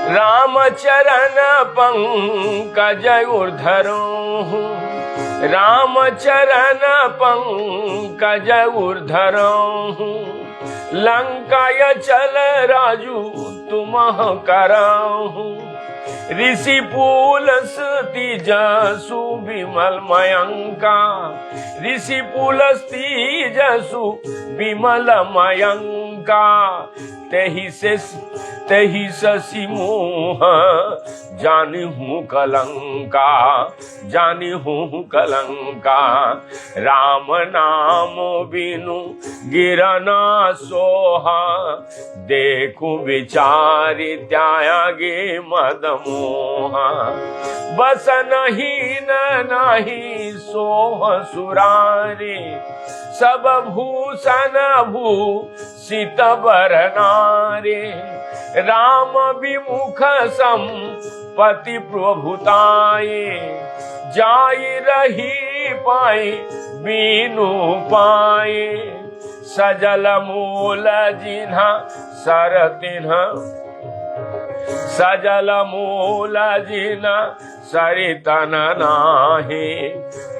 राम चरण पंकज ऊर्धरो, राम चरण पंकज ऊर्धरो, लंकाय चल राजू तुम करहु, ऋषि पुलस्ति जसु विमल मयंका, ऋषि पुलस्ति जसु विमल मयंका, तेहि शशि मोह जानिहु कलंका, जानिहु कलंका, राम नाम बिनु गिरना सोहा, देखु विचारि त्यागे मद मोहा, बस नहीं नहीं सोह सुरारी, सब भूषण भूषित बरनारे, राम विमुख संपत्ति प्रभुताये, जाई रही पाए बीनु पाए, सजल मूल जिन्हा सर तिन्हा, सजल मूल जिन्हा सरितन नाहि,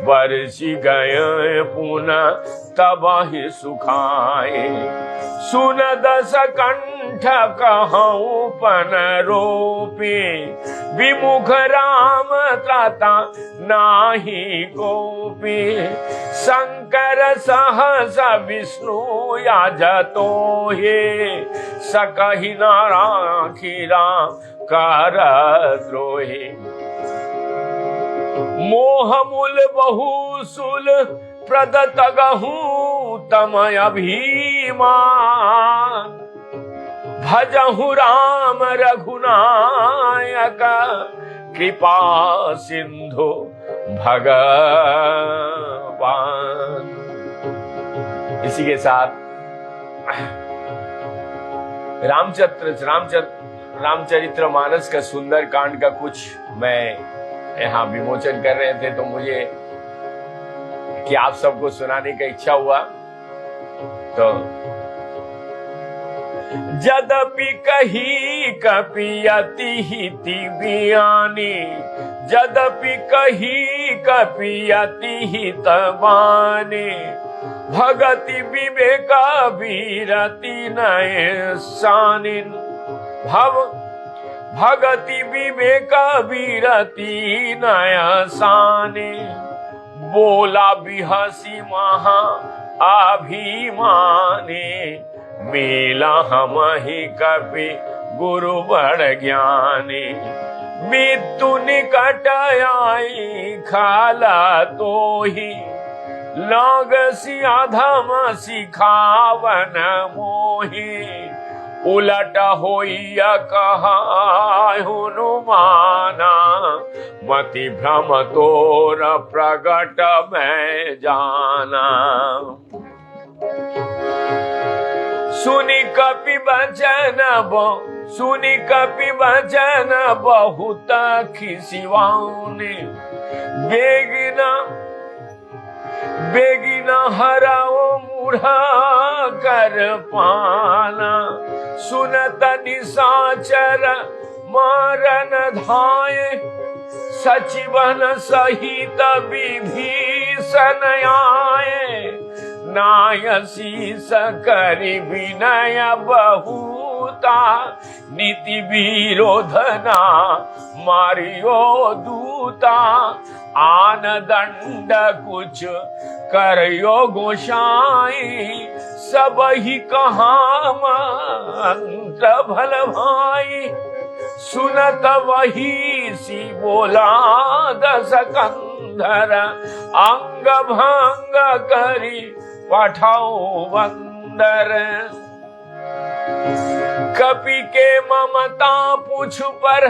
बरसी गए पुनः तबहि सुखाए, सुन दस कंठ कहूँ पन रोपे, विमुख राम त्राता नाही कोपे, शंकर सहस विष्णु याजतो हे, सकहि न राखी राम कर द्रोही, मोह मूल बहुसूल प्रदत गहूँ तमय अभिमान, भजहु राम रघुनायक, कृपा सिंधु भगवान। इसी के साथ रामचरित्र मानस का सुंदर कांड का कुछ मैं यहाँ विमोचन कर रहे थे, तो मुझे कि आप सबको सुनाने का इच्छा हुआ। तो जदपि कही कपियति हिति बियानी, जदपि कही कपियति हित बानी, भगति विवेक वीरति नय सानिन, भगति विवेक वीरति नय साने, बोला बिहसी महा अभिमाने, मेला हम ही कपि गुरु बड़ ज्ञानी, मृत्यु निकट आई खाला तो ही, लग सियाधम सिखावन मोही, उलट होइया कहा हनुमाना, मति भ्रम तोर प्रगट में जाना, सुनि कपि वचन बहुत खिसिवाउने, बेगिना हराओ मूढ़ा कर पाना, सुनत निशाचर मारन धाये, सचिवन सहित विभीषण आए, नायसी सकरि विनय बहुता, नीति विरोधना मारियो दूता, आन दंड कुछ करियो गोसाई, सब ही कहा मंत्र भल भाई, सुनत वही सी बोला दस कंधर, अंग भंग करी पठाओ बंदर, कपि के ममता पूछ पर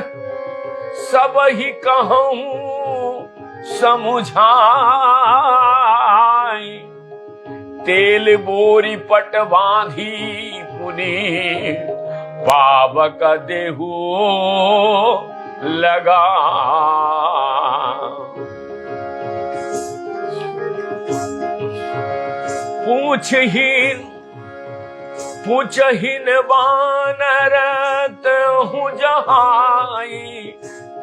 सब ही कहूँ समुझाई, तेल बोरी पट बांधी पुनि पावक देहु लगा, पूछहीन वानरत हूँ जहाँ,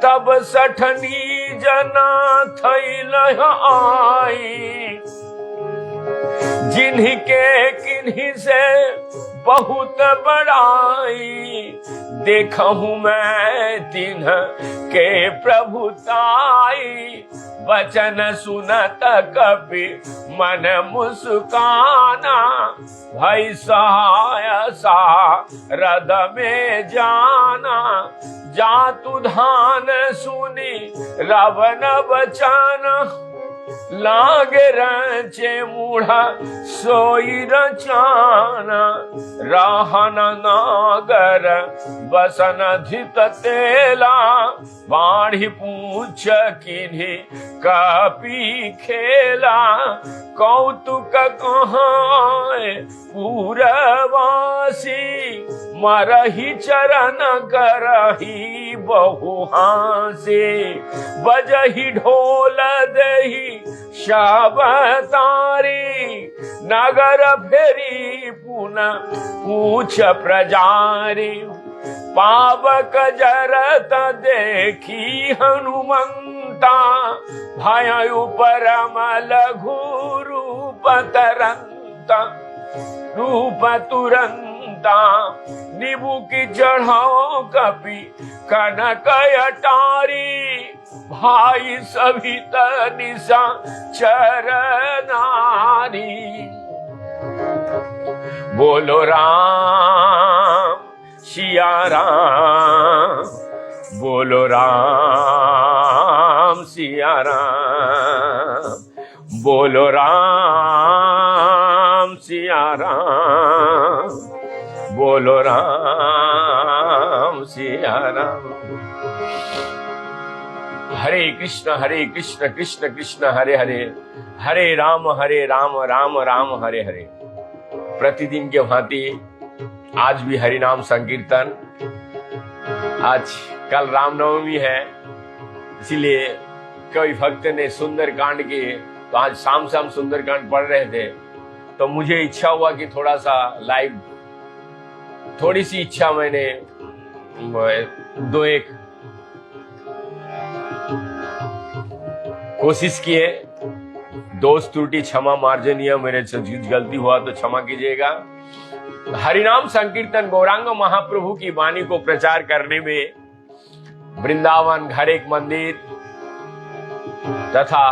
तब सठनी जना थैल आई, जिन्हीं किन्हीं से बहुत बड़ाई, देखूं मैं तिन्ह के प्रभुताई, वचन सुनत कपि मन मुस्काना, भई सहाय सारद में जाना, जातु धान सुनी रवन वचन, लागे रचे मूढ़ा सोई रचाना, राहन नागर बसन धित तेला, बाढ़ी पूछ किन्हीं कपि खेला, कौतुक कहाँ पूरवासी, मरही चरण करही बहु हांसी, बजही ढोल दही शबतारी, नगर फेरी पुनः पूछ प्रजारी, पावक जरत देखी हनुमंता, भय परम लघु रूप तरंता, रूप तुरंता, निबु की चढ़ाओ कपि कनक अटारी, भाई सभित निशा चरनारी, बोलो राम सिया राम, बोलो राम सिया राम, बोलो राम सिया राम, बोलो राम सिया राम। हरे कृष्ण कृष्ण कृष्ण हरे हरे, हरे राम राम राम हरे हरे। प्रतिदिन के भांति आज भी हरिनाम संकीर्तन। आज कल रामनवमी है, इसीलिए कोई भक्त ने सुंदर कांड के, तो आज शाम शाम सुंदर कांड पढ़ रहे थे, तो मुझे इच्छा हुआ कि थोड़ा सा लाइव, थोड़ी सी इच्छा मैंने दो एक कोशिश किए। दोष त्रुटि क्षमा मार्जनीय, मेरे से गलती हुआ तो क्षमा कीजिएगा। हरिनाम संकीर्तन गौरांग महाप्रभु की वाणी को प्रचार करने में वृंदावन घर एक मंदिर तथा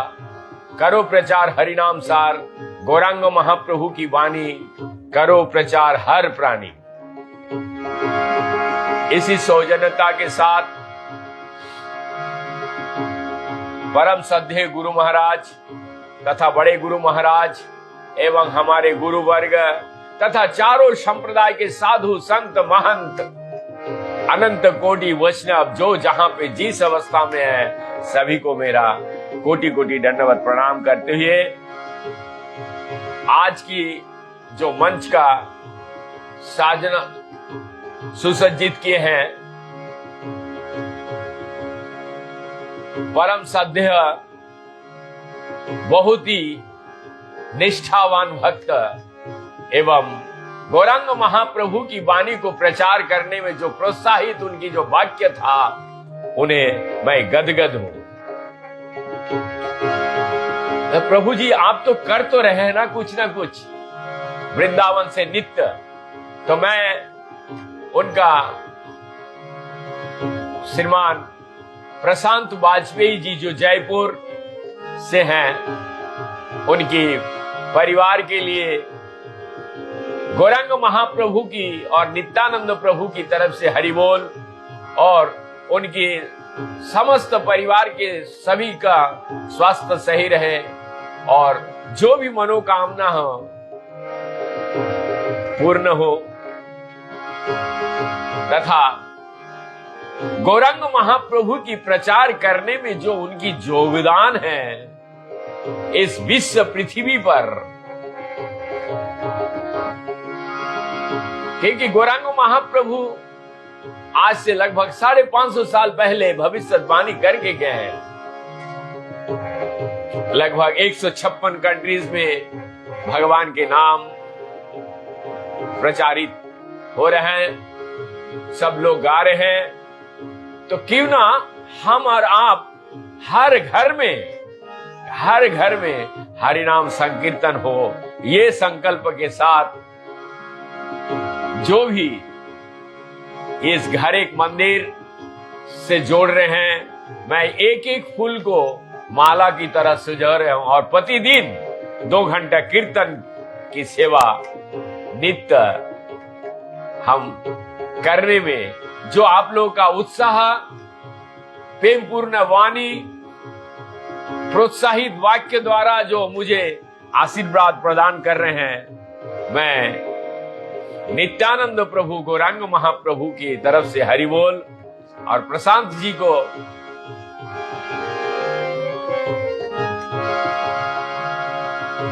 करो प्रचार हरिनाम सार, गौरांग महाप्रभु की वाणी करो प्रचार हर प्राणी। इसी सौजन्यता के साथ परम श्रद्धेय गुरु महाराज तथा बड़े गुरु महाराज एवं हमारे गुरु वर्ग तथा चारों संप्रदाय के साधु संत महंत अनंत कोटि वैष्णव जो जहां पे जिस अवस्था में है, सभी को मेरा कोटि कोटि दंडवत प्रणाम करते हुए आज की जो मंच का साजना सुसज्जित किए हैं परम श्रद्धेय बहुत ही निष्ठावान भक्त एवं गौरांग महाप्रभु की वाणी को प्रचार करने में जो प्रोत्साहित उनकी जो वाक्य था, उन्हें मैं गदगद हूं। प्रभु जी आप तो कर तो रहे हैं ना कुछ वृंदावन से नित्य, तो मैं उनका श्रीमान प्रशांत वाजपेयी जी जो जयपुर से हैं, उनकी परिवार के लिए गौरांग महाप्रभु की और नित्यानंद प्रभु की तरफ से हरि बोल, और उनके समस्त परिवार के सभी का स्वास्थ्य सही रहे और जो भी मनोकामना हो पूर्ण हो, तथा गौरांग महाप्रभु की प्रचार करने में जो उनकी योगदान है इस विश्व पृथ्वी पर, क्योंकि गौरांग महाप्रभु आज से लगभग 550 साल पहले भविष्यवाणी करके गए हैं। लगभग 156 कंट्रीज में भगवान के नाम प्रचारित हो रहे हैं, सब लोग गा रहे हैं। तो क्यों ना हम और आप हर घर में हरि नाम संकीर्तन हो, ये संकल्प के साथ जो भी इस घर एक मंदिर से जोड़ रहे हैं, मैं एक एक फूल को माला की तरह सजा रहा हूं और प्रतिदिन 2 घंटा कीर्तन की सेवा नित्य हम करने में जो आप लोगों का उत्साह, प्रेमपूर्ण वाणी, प्रोत्साहित वाक्य द्वारा जो मुझे आशीर्वाद प्रदान कर रहे हैं, मैं नित्यानंद प्रभु गौरांग महाप्रभु की तरफ से हरि बोल और प्रशांत जी को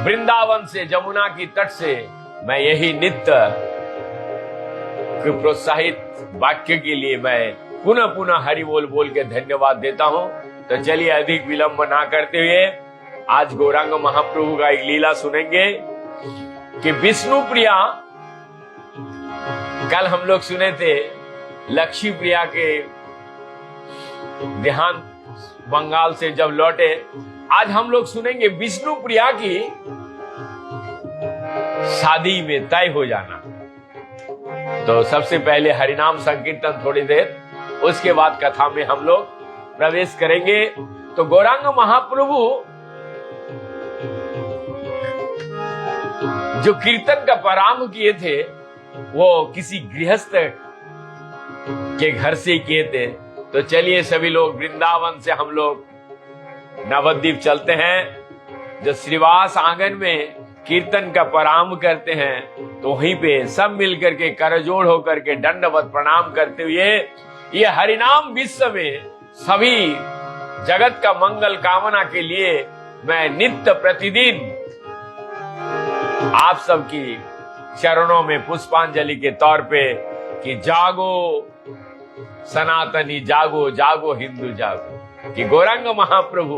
वृंदावन से, जमुना की तट से मैं यही नित्य प्रोत्साहित वाक्य के लिए मैं पुनः पुनः हरि बोल बोल के धन्यवाद देता हूं। तो चलिए अधिक विलंब ना करते हुए आज गौरांग महाप्रभु का एक लीला सुनेंगे कि विष्णु प्रिया, कल हम लोग सुने थे लक्ष्मी प्रिया के देहांत बंगाल से जब लौटे, आज हम लोग सुनेंगे विष्णु प्रिया की शादी में तय हो जाना। तो सबसे पहले हरिनाम संकीर्तन थोड़ी देर, उसके बाद कथा में हम लोग प्रवेश करेंगे। तो गौरांग महाप्रभु जो कीर्तन का प्रारंभ किए थे वो किसी गृहस्थ के घर से किए थे। तो चलिए सभी लोग वृंदावन से हम लोग नवद्वीप चलते हैं, जो श्रीवास आंगन में कीर्तन का प्रारंभ करते हैं, तो वहीं पे सब मिलकर के करजोड़ होकर के दंडवत प्रणाम करते हुए ये हरिनाम विश्व में सभी जगत का मंगल कामना के लिए मैं नित्य प्रतिदिन आप सबकी चरणों में पुष्पांजलि के तौर पे कि जागो सनातनी, जागो जागो हिंदू जागो, कि गौरांग महाप्रभु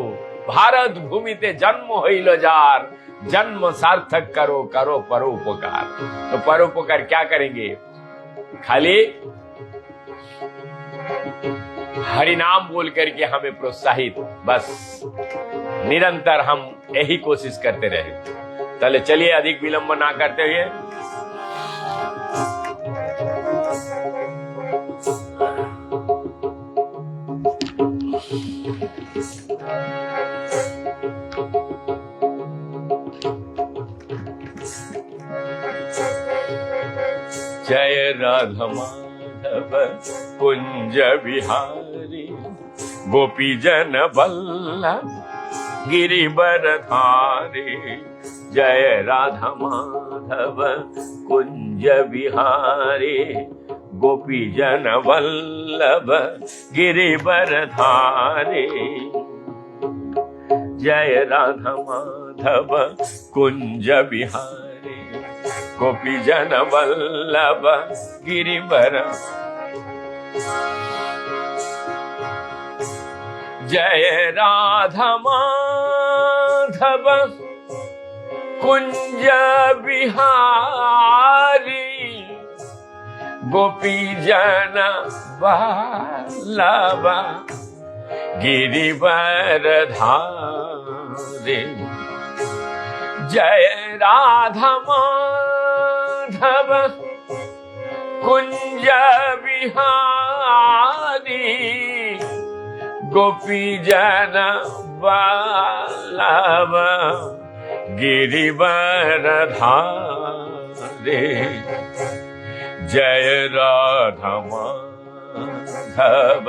भारत भूमि ते जन्म होइलो जार, जन्म सार्थक करो करो परोपकार। तो परोपकार क्या करेंगे? खाली हरि नाम बोल करके हमें प्रोत्साहित, बस निरंतर हम यही कोशिश करते रहे। चलिए अधिक विलंब ना करते हुए जय राधा माधव कुंज बिहारी, गोपी जन वल्लभ गिरिवर धारी। जय राधा माधव कुंज बिहारी, गोपी जन वल्लभ गिरिवर धारी। जय राधा माधव कुंज बिहारी, गोपी जन वल्लभ गिरिवर। जय राधा माधव कुंज बिहारी, गोपी जन वल्लभ गिरिवर धारी। जय राधा माधव कुंज बिहारी, गोपी जन वल्लभ गिरिवर धारी। जय राधा माधव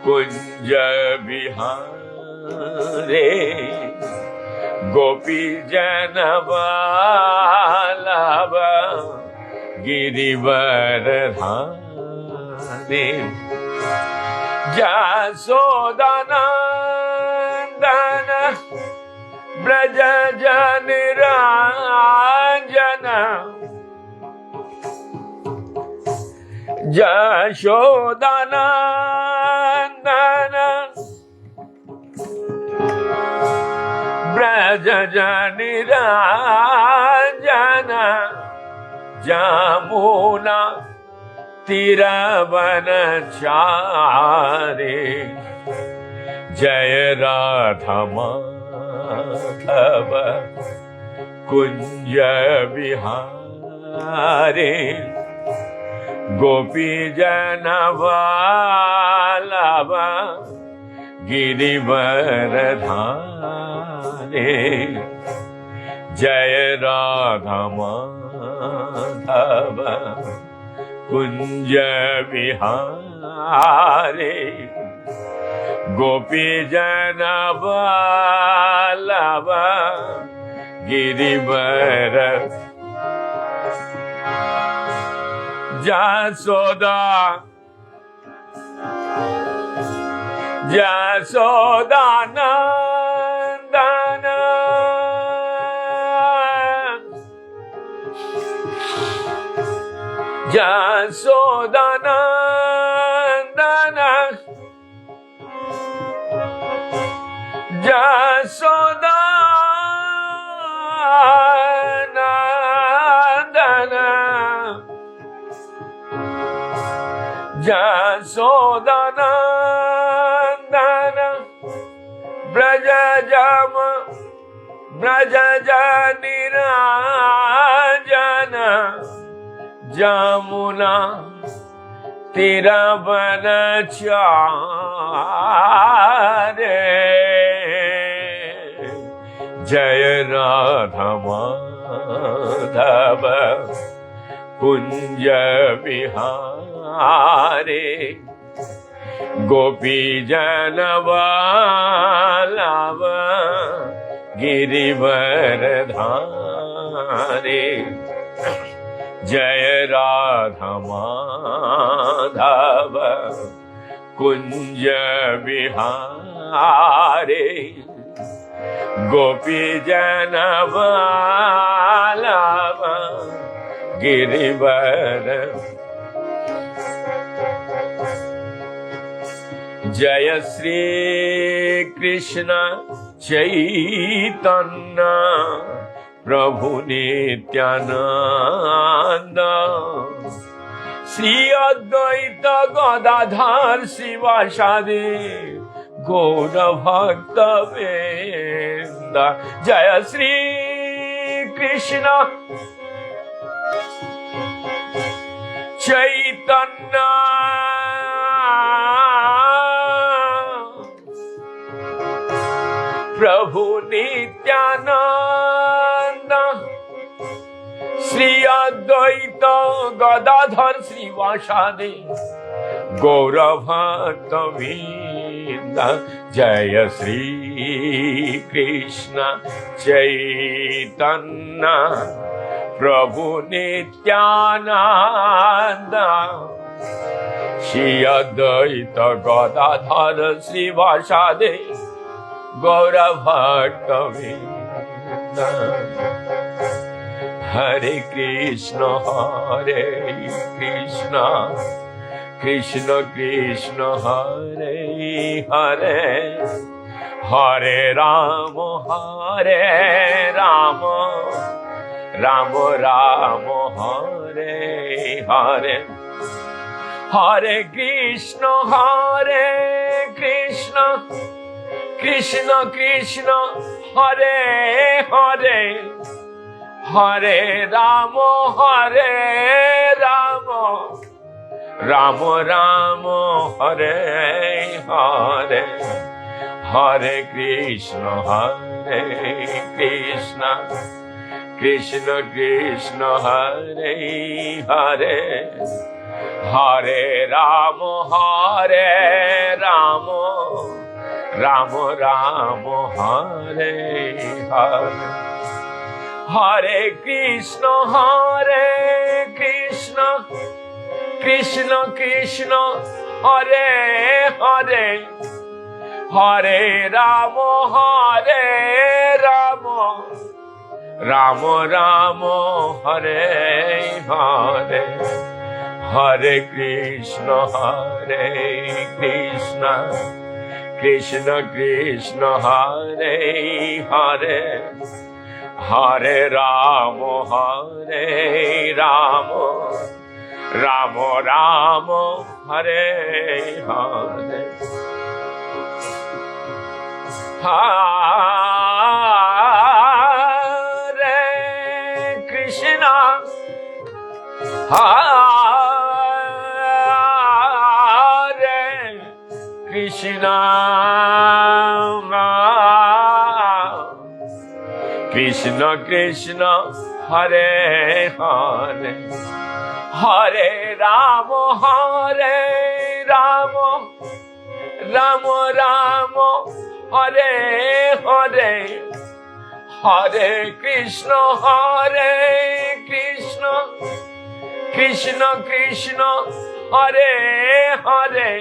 कुंज बिहारी, गोपी जन वल्लभ गिरिवर धारी। यशोदानंदन ब्रज जन रांजन, यशोदानंदन ब्रज जन रांजन, जमुना तिरवनचारी जय राधा माधव कुंज विहारी गोपी जन वल्लभ गिरिवरधारी जय राधा माधव कुंज विहारी गोपी जन वल्लभ गिरिवर जसोदा जसोदा नंदन जसोदा नंदन जसोदा नंदन जसोदा नंदन ब्रज जम ब्रज जनिराजन जमुना तिरवनचारी जय राधा माधव कुंज विहारी गोपी जन वल्लभ गिरिवरधारी जय राधा माधव कुंज विहारी गोपी जन वल्लभ गिरिवर जय श्री कृष्ण चैतन्य प्रभु नित्यानंद श्री अद्वैत गदाधर शिवासादि गौर भक्त वृंद जय श्री कृष्ण चैतन्य प्रभु नित्यानंद श्री अद्वैत गदाधर श्रीवासादि गौर भक्त वृंद जय श्री कृष्ण चैतन्य प्रभु नित्यानंद श्री अद्वैत गदाधर श्रीवासादि गौर भक्त वृंद हरे कृष्ण कृष्ण कृष्ण हरे हरे हरे राम राम राम हरे हरे हरे कृष्ण कृष्ण कृष्ण हरे हरे हरे राम राम राम हरे हरे हरे कृष्ण कृष्ण कृष्ण हरे हरे हरे राम राम राम हरे हरे हरे कृष्ण कृष्ण कृष्ण हरे हरे हरे राम राम राम हरे हरे हरे कृष्ण कृष्ण कृष्ण हरे हरे हरे राम राम राम हरे हरे हरे कृष्णा हरे कृष्णा कृष्ण कृष्ण हरे हरे हरे राम राम राम हरे हरे हरे कृष्ण कृष्ण कृष्ण हरे हरे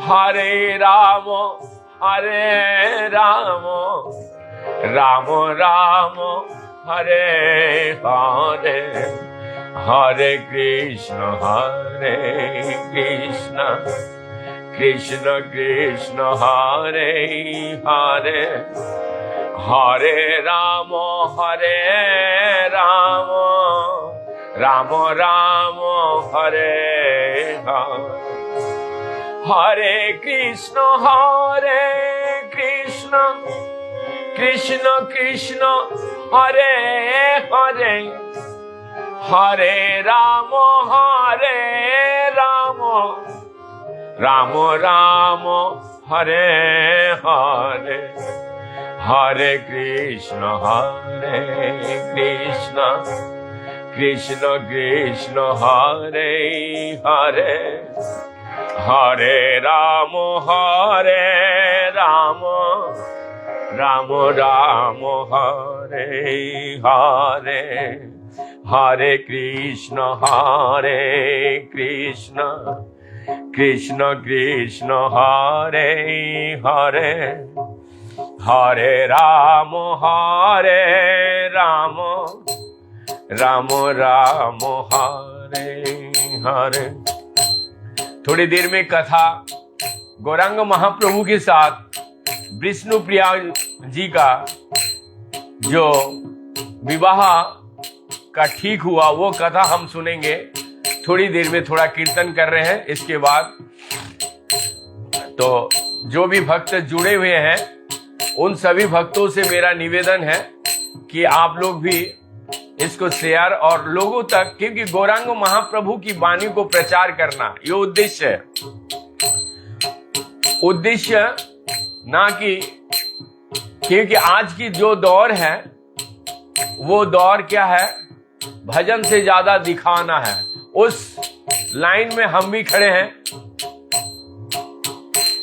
हरे राम राम राम हरे हरे हरे कृष्ण कृष्ण कृष्ण हरे हरे हरे राम राम राम हरे हरे हरे कृष्ण कृष्ण कृष्ण हरे हरे हरे राम राम राम हरे हरे हरे कृष्ण कृष्ण कृष्ण हरे हरे हरे राम राम राम हरे हरे हरे कृष्ण कृष्ण कृष्ण हरे हरे हरे राम राम राम हरे हरे। थोड़ी देर में कथा गौरांग महाप्रभु के साथ विष्णु प्रिया जी का जो विवाह का ठीक हुआ वो कथा हम सुनेंगे। थोड़ी देर में थोड़ा कीर्तन कर रहे हैं, इसके बाद तो जो भी भक्त जुड़े हुए हैं उन सभी भक्तों से मेरा निवेदन है कि आप लोग भी इसको शेयर और लोगों तक, क्योंकि गौरांग महाप्रभु की वाणी को प्रचार करना ये उद्देश्य है। उद्देश्य ना कि, क्योंकि आज की जो दौर है वो दौर क्या है, भजन से ज्यादा दिखाना है। उस लाइन में हम भी खड़े हैं,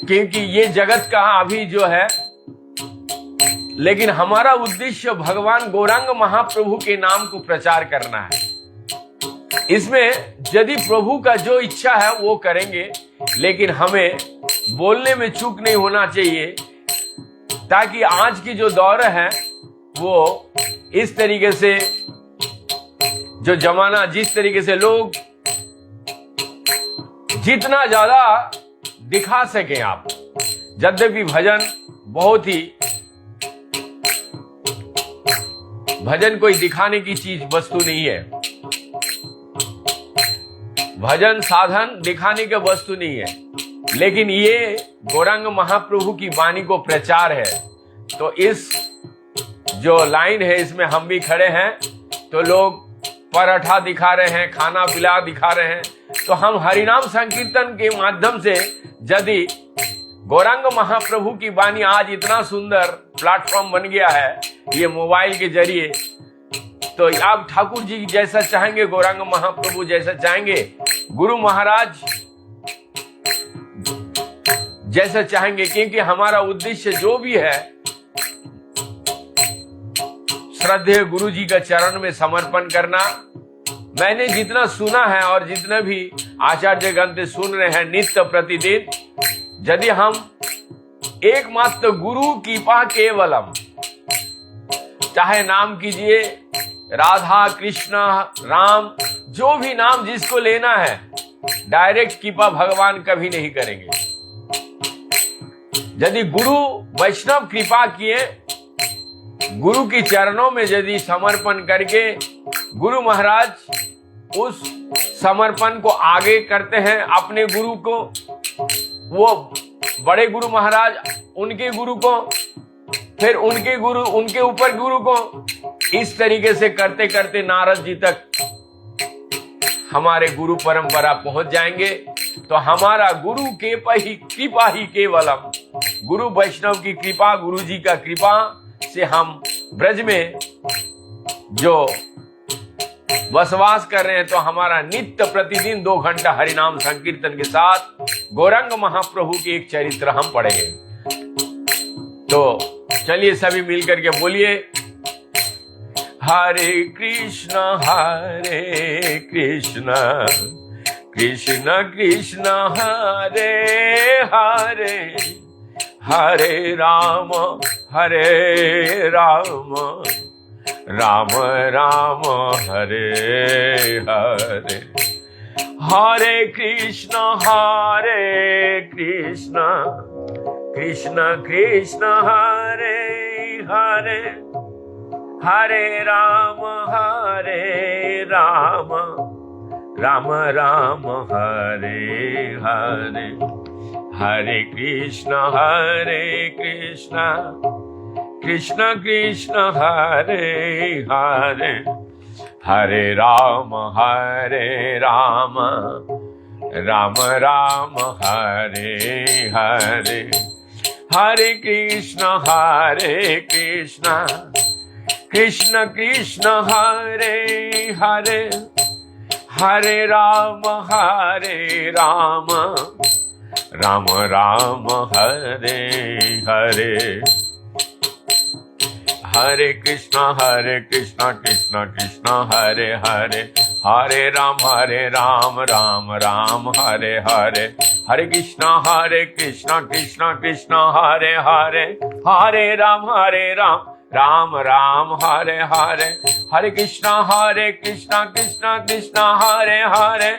क्योंकि ये जगत का अभी जो है, लेकिन हमारा उद्देश्य भगवान गौरांग महाप्रभु के नाम को प्रचार करना है। इसमें यदि प्रभु का जो इच्छा है वो करेंगे, लेकिन हमें बोलने में चूक नहीं होना चाहिए, ताकि आज की जो दौर है वो इस तरीके से, जो जमाना जिस तरीके से लोग जितना ज्यादा दिखा सकें आप, यद्यपि भजन बहुत ही, भजन कोई दिखाने की चीज वस्तु नहीं है, भजन साधन दिखाने की वस्तु नहीं है, लेकिन ये गौरांग महाप्रभु की वाणी को प्रचार है। तो इस जो लाइन है इसमें हम भी खड़े हैं, तो लोग पराठा दिखा रहे हैं, खाना पिला दिखा रहे हैं, तो हम हरिनाम संकीर्तन के माध्यम से, यदि गौरांग महाप्रभु की वाणी आज इतना सुंदर प्लेटफॉर्म बन गया है ये मोबाइल के जरिए, तो आप ठाकुर जी जैसा चाहेंगे, गौरांग महाप्रभु जैसा चाहेंगे, गुरु महाराज जैसा चाहेंगे, क्योंकि हमारा उद्देश्य जो भी है श्रद्धेय गुरु जी का चरण में समर्पण करना। मैंने जितना सुना है और जितने भी आचार्य गण सुन रहे हैं नित्य प्रतिदिन, यदि हम एकमात्र गुरु कृपा केवलम, चाहे नाम कीजिए राधा कृष्ण राम, जो भी नाम जिसको लेना है, डायरेक्ट कृपा भगवान कभी नहीं करेंगे। यदि गुरु वैष्णव कृपा किए, गुरु के चरणों में यदि समर्पण करके गुरु महाराज उस समर्पण को आगे करते हैं अपने गुरु को, वो बड़े गुरु महाराज उनके गुरु को, फिर उनके गुरु उनके ऊपर गुरु को, इस तरीके से करते करते नारद जी तक हमारे गुरु परंपरा पहुंच जाएंगे। तो हमारा गुरु के कृपा ही केवलम, गुरु वैष्णव की कृपा, गुरु जी का कृपा से हम ब्रज में जो बसवास कर रहे हैं, तो हमारा नित्य प्रतिदिन 2 घंटा हरिनाम संकीर्तन के साथ गौरांग महाप्रभु के एक चरित्र हम पढ़ेंगे। तो चलिए सभी मिलकर के बोलिए, हरे कृष्ण कृष्ण कृष्ण हरे हरे, हरे राम राम राम हरे हरे, हरे कृष्ण कृष्ण कृष्ण हरे हरे, हरे राम राम राम हरे हरे, हरे कृष्ण कृष्ण कृष्ण हरे हरे, हरे राम राम राम हरे हरे, हरे कृष्ण कृष्ण कृष्ण हरे हरे, हरे राम राम राम हरे हरे, हरे कृष्ण कृष्ण कृष्ण हरे हरे, हरे राम राम राम हरे हरे, हरे कृष्ण कृष्ण कृष्ण हरे हरे, हरे राम राम राम हरे हरे, हरे कृष्ण कृष्ण कृष्ण हरे हरे,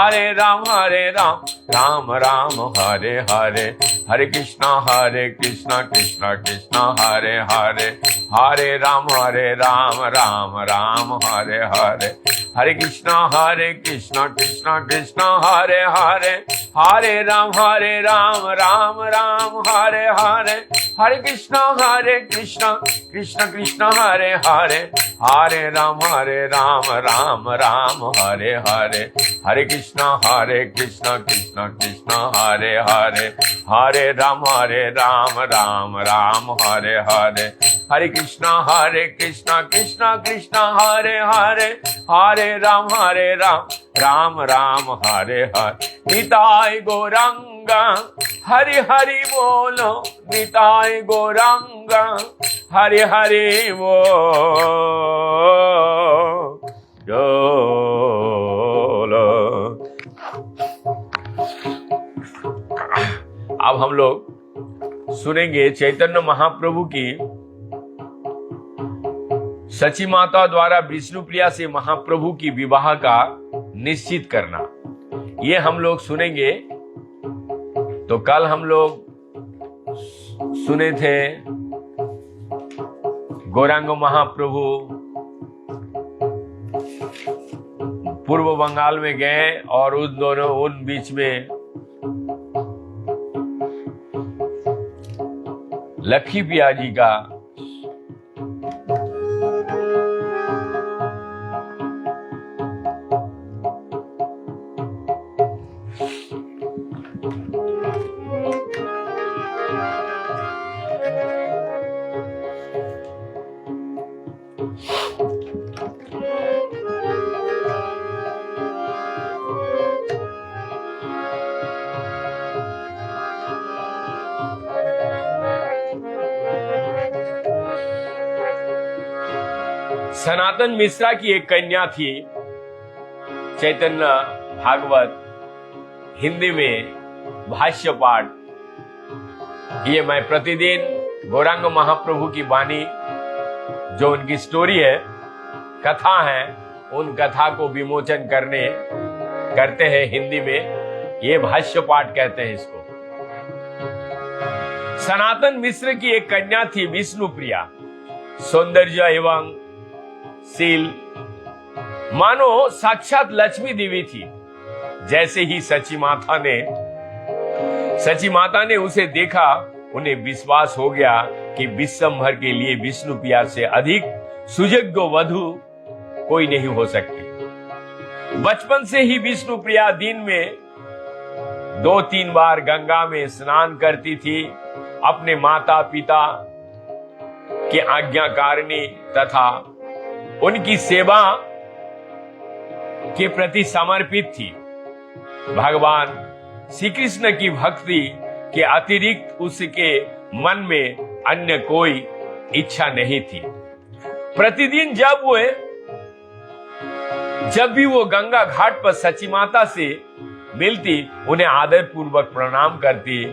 हरे राम राम राम हरे हरे, हरे कृष्ण कृष्ण कृष्ण हरे हरे, हरे राम राम राम हरे हरे, हरे कृष्ण कृष्ण कृष्ण हरे हरे, हरे राम राम राम हरे हरे, हरे कृष्ण कृष्ण कृष्ण हरे हरे, हरे राम राम राम हरे हरे, हरे कृष्ण कृष्ण कृष्ण हरे हरे, हरे राम राम राम हरे हरे, हरे कृष्ण कृष्ण कृष्ण हरे हरे, हरे राम राम राम हरे हरे, निताय गौरांगा हरि हरि बोलो, निताय गौरांगा हरि हरि बोलो। अब हम लोग सुनेंगे चैतन्य महाप्रभु की सची माता द्वारा विष्णुप्रिया से महाप्रभु की विवाह का निश्चित करना, ये हम लोग सुनेंगे। तो कल हम लोग सुने थे गौरांग महाप्रभु पूर्व बंगाल में गए और उन बीच में लक्ष्मी प्रिया जी का सनातन मिश्रा की एक कन्या थी, चैतन्य भागवत हिंदी में भाष्य पाठ, ये मैं प्रतिदिन गौरांग महाप्रभु की वाणी जो उनकी स्टोरी है, कथा है, उन कथा को विमोचन करते हैं हिंदी में, ये भाष्य पाठ कहते हैं इसको। सनातन मिश्र की एक कन्या थी विष्णुप्रिया, सौंदर्य एवं शील मानो साक्षात लक्ष्मी देवी थी। जैसे ही सची माता ने उसे देखा, उन्हें विश्वास हो गया कि विश्वंभर के लिए विष्णु प्रिया से अधिक सुयोग्य वधू कोई नहीं हो सकती। बचपन से ही विष्णु प्रिया दिन में 2-3 बार गंगा में स्नान करती थी। अपने माता पिता के आज्ञाकारिणी तथा उनकी सेवा के प्रति समर्पित थी। भगवान श्री कृष्ण की भक्ति के अतिरिक्त उसके मन में अन्य कोई इच्छा नहीं थी। प्रतिदिन जब भी वो गंगा घाट पर सची माता से मिलती, उन्हें आदर पूर्वक प्रणाम करती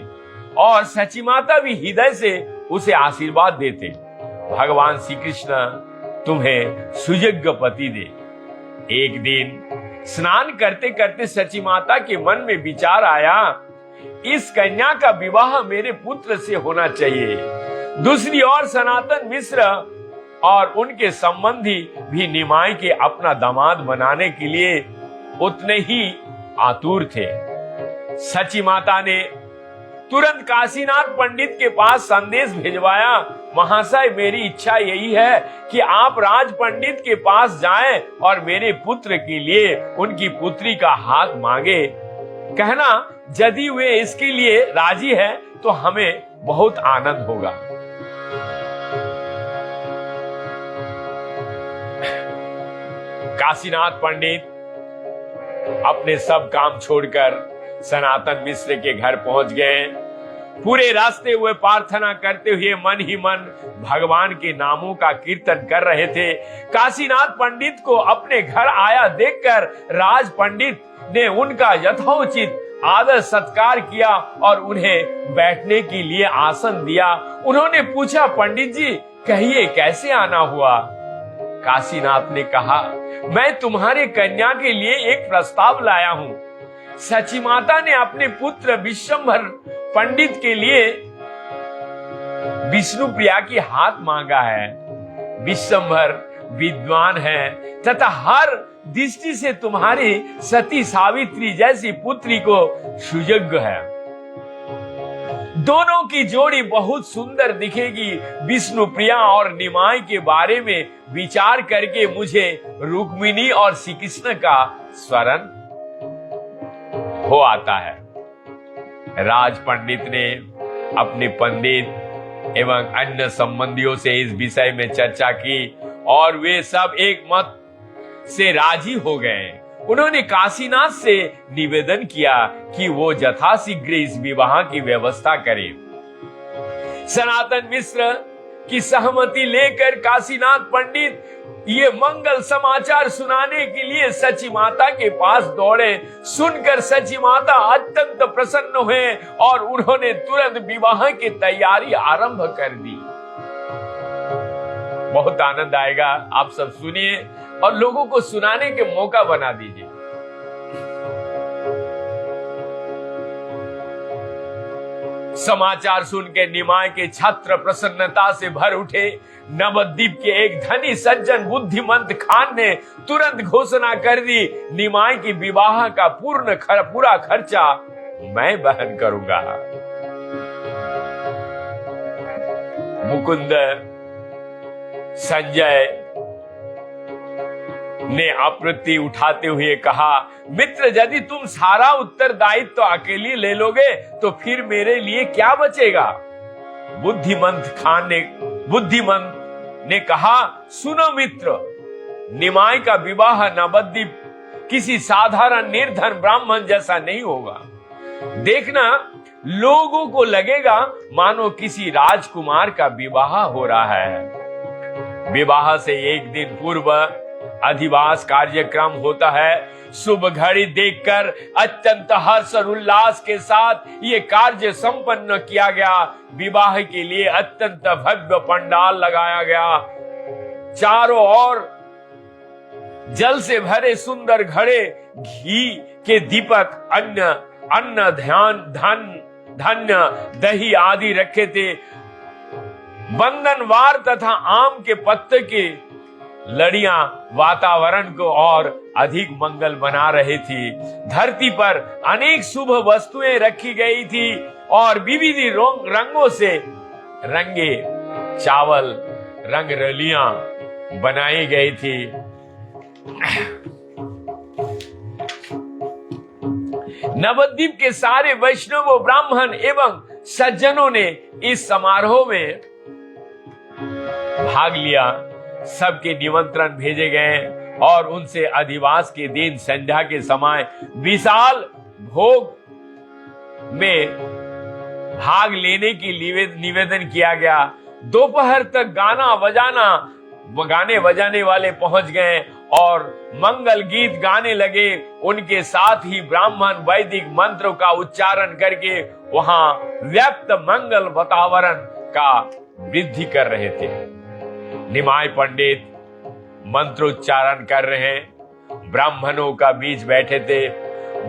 और सची माता भी हृदय से उसे आशीर्वाद देते। भगवान श्री कृष्ण तुम्हें सुयोग्य पति दे। एक दिन स्नान करते करते सची माता के मन में विचार आया, इस कन्या का विवाह मेरे पुत्र से होना चाहिए। दूसरी ओर सनातन मिश्र और उनके संबंधी भी निमाई के अपना दामाद बनाने के लिए उतने ही आतुर थे। सची माता ने तुरंत काशीनाथ पंडित के पास संदेश भिजवाया, महाशय मेरी इच्छा यही है कि आप राज पंडित के पास जाएं और मेरे पुत्र के लिए उनकी पुत्री का हाथ मांगे। कहना यदि वे इसके लिए राजी है तो हमें बहुत आनंद होगा। काशीनाथ पंडित अपने सब काम छोड़कर सनातन मिश्र के घर पहुंच गए। पूरे रास्ते वे प्रार्थना करते हुए मन ही मन भगवान के नामों का कीर्तन कर रहे थे। काशीनाथ पंडित को अपने घर आया देखकर राज पंडित ने उनका यथोचित आदर सत्कार किया और उन्हें बैठने के लिए आसन दिया। उन्होंने पूछा, पंडित जी कहिए कैसे आना हुआ? काशीनाथ ने कहा, मैं तुम्हारे कन्या के लिए एक प्रस्ताव लाया हूं। सची माता ने अपने पुत्र विश्वंभर पंडित के लिए विष्णु प्रिया की हाथ मांगा है। विश्वंभर विद्वान है तथा हर दृष्टि से तुम्हारी सती सावित्री जैसी पुत्री को सुयोग्य है। दोनों की जोड़ी बहुत सुंदर दिखेगी। विष्णु प्रिया और निमाई के बारे में विचार करके मुझे रुक्मिणी और श्री कृष्ण का स्मरण हो आता है। राज पंडित ने अपने पंडित एवं अन्य संबंधियों से इस विषय में चर्चा की और वे सब एक मत से राजी हो गए। उन्होंने काशीनाथ से निवेदन किया कि वो यथाशीघ्र इस विवाह की व्यवस्था करे। सनातन मिश्र की सहमति लेकर काशीनाथ पंडित ये मंगल समाचार सुनाने के लिए सची माता के पास दौड़े। सुनकर सची माता अत्यंत प्रसन्न हुए और उन्होंने तुरंत विवाह की तैयारी आरंभ कर दी। बहुत आनंद आएगा, आप सब सुनिए और लोगों को सुनाने के मौका बना दीजिए। समाचार सुनकर निमाय के छात्र प्रसन्नता से भर उठे। नवद्वीप के एक धनी सज्जन बुद्धिमंत खान ने तुरंत घोषणा कर दी, निमाय की विवाह का पूरा खर्चा मैं वहन करूंगा। मुकुंद संजय ने आपत्ति उठाते हुए कहा, मित्र यदि तुम सारा उत्तरदायित्व तो अकेले ले लोगे तो फिर मेरे लिए क्या बचेगा? बुद्धिमंत ने कहा, सुनो मित्र, निमाई का विवाह नवद्वीप किसी साधारण निर्धन ब्राह्मण जैसा नहीं होगा। देखना, लोगों को लगेगा मानो किसी राजकुमार का विवाह हो रहा है। विवाह से एक दिन पूर्व अधिवास कार्यक्रम होता है। शुभ घड़ी देखकर अत्यंत हर्ष और उल्लास के साथ ये कार्य संपन्न किया गया। विवाह के लिए अत्यंत भव्य पंडाल लगाया गया। चारों ओर जल से भरे सुंदर घड़े, घी के दीपक, अन्न धान्य, दही आदि रखे थे। बंधनवार तथा आम के पत्ते के लड़ियां वातावरण को और अधिक मंगल बना रही थी। धरती पर अनेक शुभ वस्तुएं रखी गई थी और विविध रंगों से रंगे चावल रंग रलियां बनाई गई थी। नवद्वीप के सारे वैष्णव ब्राह्मण एवं सज्जनों ने इस समारोह में भाग लिया। सबके निमंत्रण भेजे गए और उनसे अधिवास के दिन संध्या के समय विशाल भोग में भाग लेने की निवेदन किया गया। दोपहर तक गाने बजाने वाले पहुंच गए और मंगल गीत गाने लगे। उनके साथ ही ब्राह्मण वैदिक मंत्रों का उच्चारण करके वहां व्याप्त मंगल वातावरण का वृद्धि कर रहे थे। निमाय पंडित मंत्रोच्चारण कर रहे ब्राह्मणों का बीच बैठे थे।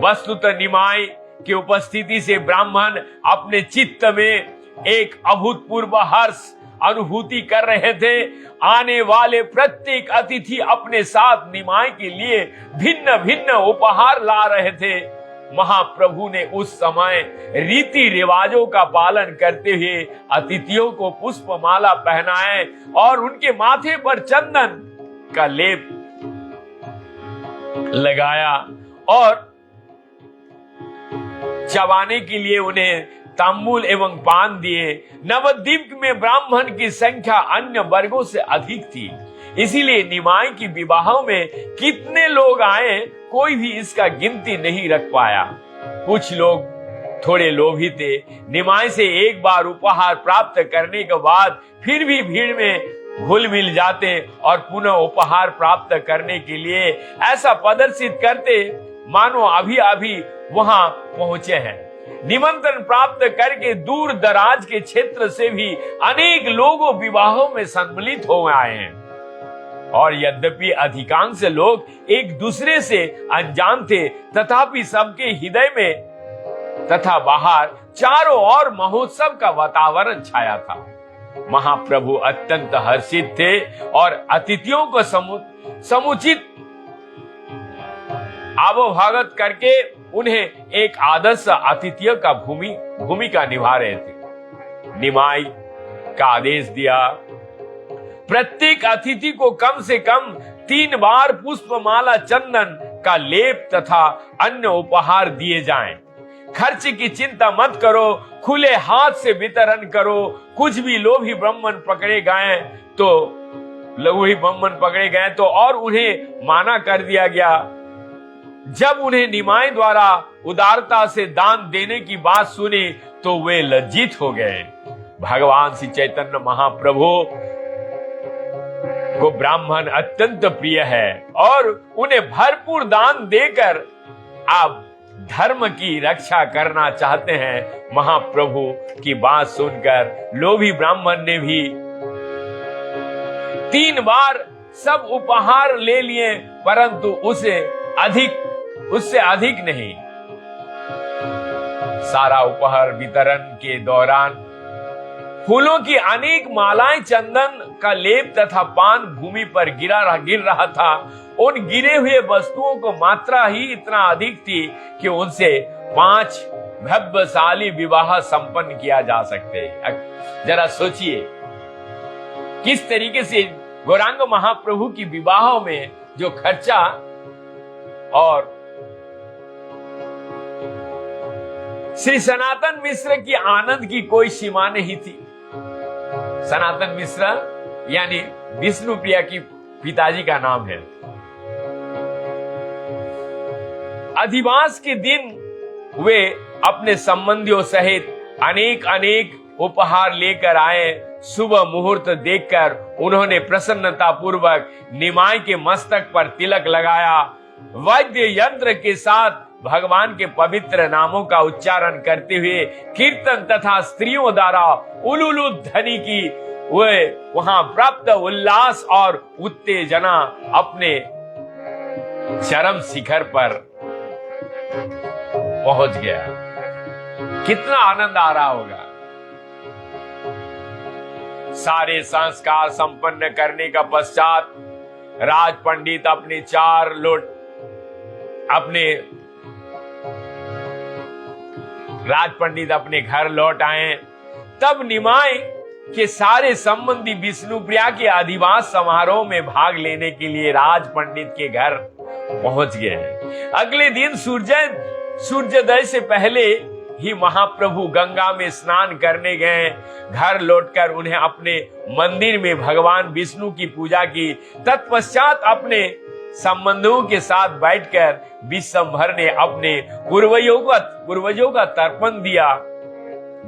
वस्तुतः निमाय की उपस्थिति से ब्राह्मण अपने चित्त में एक अभूतपूर्व हर्ष अनुभूति कर रहे थे। आने वाले प्रत्येक अतिथि अपने साथ निमाय के लिए भिन्न भिन्न उपहार ला रहे थे। महाप्रभु ने उस समय रीति रिवाजों का पालन करते हुए अतिथियों को पुष्पमाला पहनाए और उनके माथे पर चंदन का लेप लगाया और चबाने के लिए उन्हें तांबूल एवं पान दिए। नवद्वीप में ब्राह्मण की संख्या अन्य वर्गों से अधिक थी, इसीलिए निमाय की विवाहों में कितने लोग आए कोई भी इसका गिनती नहीं रख पाया। कुछ लोग थोड़े लोभी थे। निमाय से एक बार उपहार प्राप्त करने के बाद फिर भी भीड़ में घुल मिल जाते और पुनः उपहार प्राप्त करने के लिए ऐसा प्रदर्शित करते मानो अभी अभी वहां पहुंचे हैं। निमंत्रण प्राप्त करके दूर दराज के क्षेत्र से भी अनेक लोगों विवाहों में सम्मिलित हो आए हैं और यद्यपि अधिकांश लोग एक दूसरे से अनजान थे, तथापि सबके हृदय में तथा बाहर चारों ओर महोत्सव का वातावरण छाया था। महाप्रभु अत्यंत हर्षित थे और अतिथियों को समुचित आवभगत करके उन्हें एक आदर्श आतिथ्य का भूमिका निभा रहे थे। निमाय का आदेश दिया, प्रत्येक अतिथि को कम से कम 3 बार पुष्पमाला चंदन का लेप तथा अन्य उपहार दिए जाएं। खर्च की चिंता मत करो, खुले हाथ से वितरण करो। कुछ भी लोभी ब्राह्मण पकड़े गए तो और उन्हें माना कर दिया गया। जब उन्हें निमाय द्वारा उदारता से दान देने की बात सुनी तो वे लज्जित हो गए। भगवान श्री चैतन्य महाप्रभु को ब्राह्मण अत्यंत प्रिय है और उन्हें भरपूर दान देकर आप धर्म की रक्षा करना चाहते हैं। महाप्रभु की बात सुनकर लोभी ब्राह्मण ने भी 3 बार सब उपहार ले लिए, परंतु उससे अधिक नहीं। सारा उपहार वितरण के दौरान फूलों की अनेक मालाएं, चंदन का लेप तथा पान भूमि पर गिर रहा था। उन गिरे हुए वस्तुओं को मात्रा ही इतना अधिक थी कि उनसे 5 भव्यशाली विवाह संपन्न किया जा सकते। जरा सोचिए किस तरीके से गौरांग महाप्रभु की विवाहों में जो खर्चा और श्री सनातन मिश्र की आनंद की कोई सीमा नहीं थी। सनातन मिश्र यानी विष्णु प्रिया की पिताजी का नाम है। अधिवास के दिन वे अपने संबंधियों सहित अनेक उपहार लेकर आए। सुबह मुहूर्त देखकर उन्होंने प्रसन्नता पूर्वक निमाय के मस्तक पर तिलक लगाया। वाद्य यंत्र के साथ भगवान के पवित्र नामों का उच्चारण करते हुए कीर्तन तथा स्त्रियों द्वारा उलुलु ध्वनि की वे वहां प्राप्त उल्लास और उत्तेजना अपने चरम शिखर पर पहुंच गया। कितना आनंद आ रहा होगा। सारे संस्कार संपन्न करने का पश्चात राज पंडित अपने 4 लोट अपने घर लौट आए। तब निमाय के सारे संबंधी विष्णुप्रिया के अधिवास समारोह में भाग लेने के लिए राज पंडित के घर पहुंच गए। अगले दिन सूर्योदय से पहले ही महाप्रभु गंगा में स्नान करने गए। घर लौटकर उन्हें अपने मंदिर में भगवान विष्णु की पूजा की। तत्पश्चात अपने संबंधियों के साथ बैठकर विश्वभर ने अपने पूर्वजों का तर्पण दिया।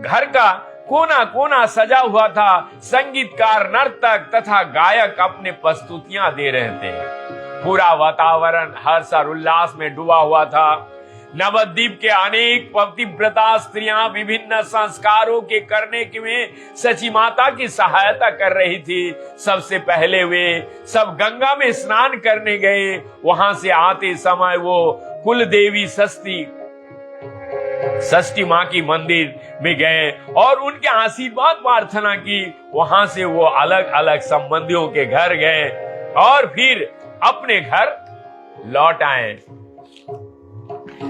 घर का कोना कोना सजा हुआ था। संगीतकार, नर्तक तथा गायक अपने प्रस्तुतियां दे रहे थे। पूरा वातावरण हर्ष और उल्लास में डूबा हुआ था। नवद्वीप के अनेक पतिव्रता स्त्रियां विभिन्न संस्कारों के करने में सची माता की सहायता कर रही थी। सबसे पहले वे सब गंगा में स्नान करने गए। वहां से आते समय वो कुल देवी षष्ठी माँ की मंदिर में गए और उनके आशीर्वाद प्रार्थना की। वहां से वो अलग अलग संबंधियों के घर गए और फिर अपने घर लौट आए।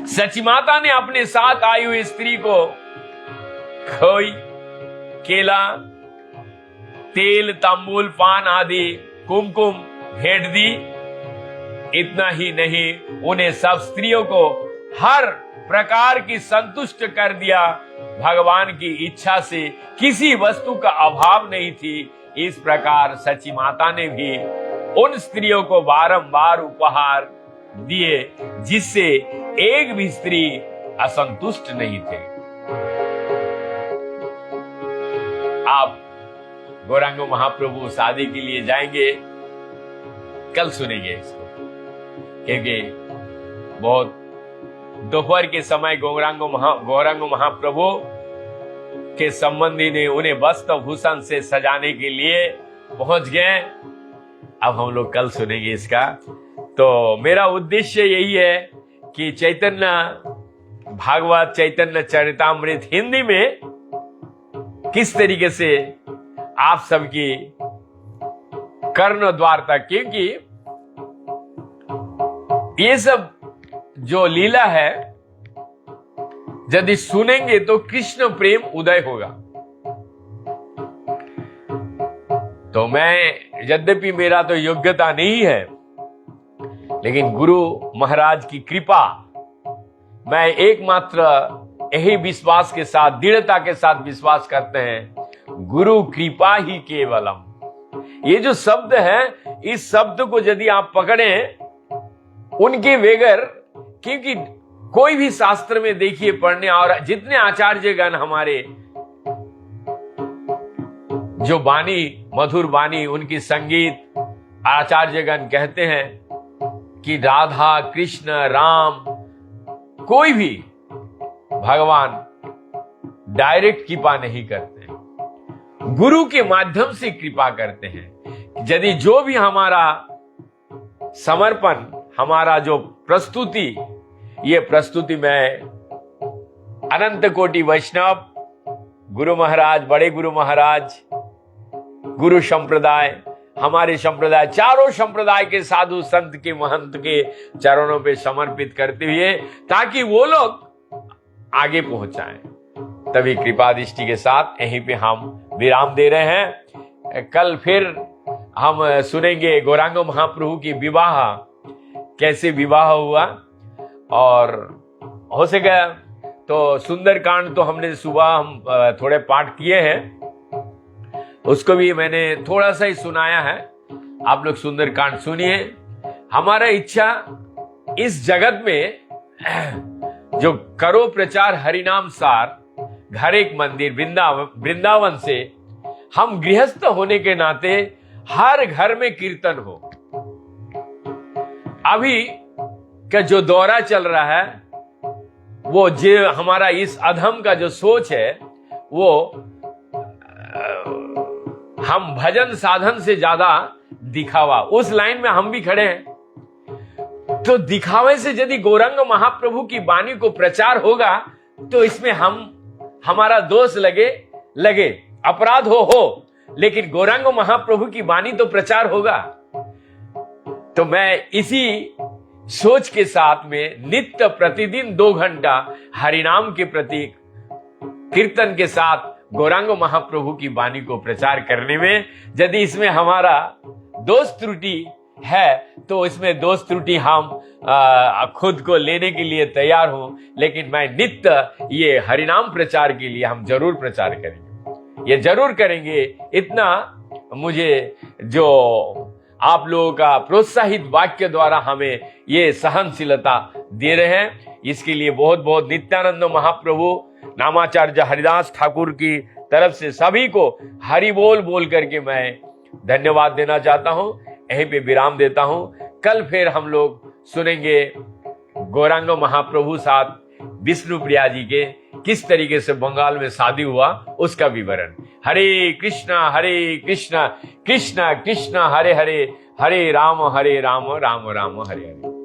सची माता ने अपने साथ आई हुई स्त्री को खोई, केला, तेल, तांबूल, पान आदि कुमकुम भेंट दी। इतना ही नहीं, उन्हें सब स्त्रियों को हर प्रकार की संतुष्ट कर दिया। भगवान की इच्छा से किसी वस्तु का अभाव नहीं थी। इस प्रकार सची माता ने भी उन स्त्रियों को बारंबार उपहार दिए जिससे एक भी स्त्री असंतुष्ट नहीं थे। आप गौरांग महाप्रभु शादी के लिए जाएंगे, कल सुनेंगे इसको, क्योंकि बहुत दोपहर के समय गौरांग महाप्रभु के संबंधी ने उन्हें वस्त्र भूषण से सजाने के लिए पहुंच गए। अब हम लोग कल सुनेंगे इसका। तो मेरा उद्देश्य यही है कि चैतन्य भागवत, चैतन्य चरितामृत हिंदी में किस तरीके से आप सबकी कर्ण द्वार तक, क्योंकि ये सब जो लीला है यदि सुनेंगे तो कृष्ण प्रेम उदय होगा। तो मैं, यद्यपि मेरा तो योग्यता नहीं है, लेकिन गुरु महाराज की कृपा, मैं एकमात्र यही विश्वास के साथ, दृढ़ता के साथ विश्वास करते हैं, गुरु कृपा ही केवलम। ये जो शब्द है, इस शब्द को यदि आप पकड़ें उनके बगैर, क्योंकि कोई भी शास्त्र में देखिए पढ़ने, और जितने आचार्यगण हमारे जो वाणी, मधुर वाणी, उनकी संगीत आचार्यगण कहते हैं कि राधा, कृष्ण, राम, कोई भी भगवान डायरेक्ट कृपा नहीं करते, गुरु के माध्यम से कृपा करते हैं। यदि जो भी हमारा समर्पण, हमारा जो प्रस्तुति, ये प्रस्तुति में अनंत कोटि वैष्णव, गुरु महाराज, बड़े गुरु महाराज, गुरु संप्रदाय, हमारे संप्रदाय, चारों संप्रदाय के साधु संत के, महंत के चरणों पे समर्पित करते हुए, ताकि वो लोग आगे पहुंचाएं। तभी कृपा दृष्टि के साथ यहीं पे हम विराम दे रहे हैं। कल फिर हम सुनेंगे गौरांग महाप्रभु की विवाह, कैसे विवाह हुआ, और हो सके तो सुंदरकांड तो हमने सुबह हम थोड़े पाठ किए हैं, उसको भी मैंने थोड़ा सा ही सुनाया है। आप लोग सुंदरकांड सुनिए। हमारा इच्छा इस जगत में जो करो प्रचार हरिनाम सार, घर एक मंदिर, वृंदावन से हम गृहस्थ होने के नाते हर घर में कीर्तन हो। अभी का जो दौरा चल रहा है, वो जो हमारा इस अधम का जो सोच है, वो हम भजन साधन से ज्यादा दिखावा, उस लाइन में हम भी खड़े हैं। तो दिखावे से यदि गौरांग महाप्रभु की वाणी को प्रचार होगा तो इसमें हमारा दोष लगे, अपराध हो, लेकिन गौरांग महाप्रभु की वाणी तो प्रचार होगा। तो मैं इसी सोच के साथ में नित्य प्रतिदिन 2 घंटा हरिनाम के प्रति कीर्तन के साथ गौरांग महाप्रभु की वाणी को प्रचार करने में, यदि इसमें हमारा दोष त्रुटि है तो इसमें दोष त्रुटि हम खुद को लेने के लिए तैयार हूं, लेकिन मैं नित्य ये हरिनाम प्रचार के लिए हम जरूर प्रचार करेंगे, ये जरूर करेंगे। इतना मुझे जो आप लोगों का प्रोत्साहित वाक्य द्वारा हमें ये सहनशीलता दे रहे हैं, इसके लिए बहुत बहुत नित्यानंद महाप्रभु नामाचार्य हरिदास ठाकुर की तरफ से सभी को हरि बोल बोल करके मैं धन्यवाद देना चाहता हूं। यहीं पे विराम देता हूं। कल फिर हम लोग सुनेंगे गौरांग महाप्रभु साथ विष्णु प्रिया जी के किस तरीके से बंगाल में शादी हुआ उसका विवरण। हरे कृष्णा कृष्णा कृष्णा हरे हरे, हरे राम राम राम राम हरे हरे।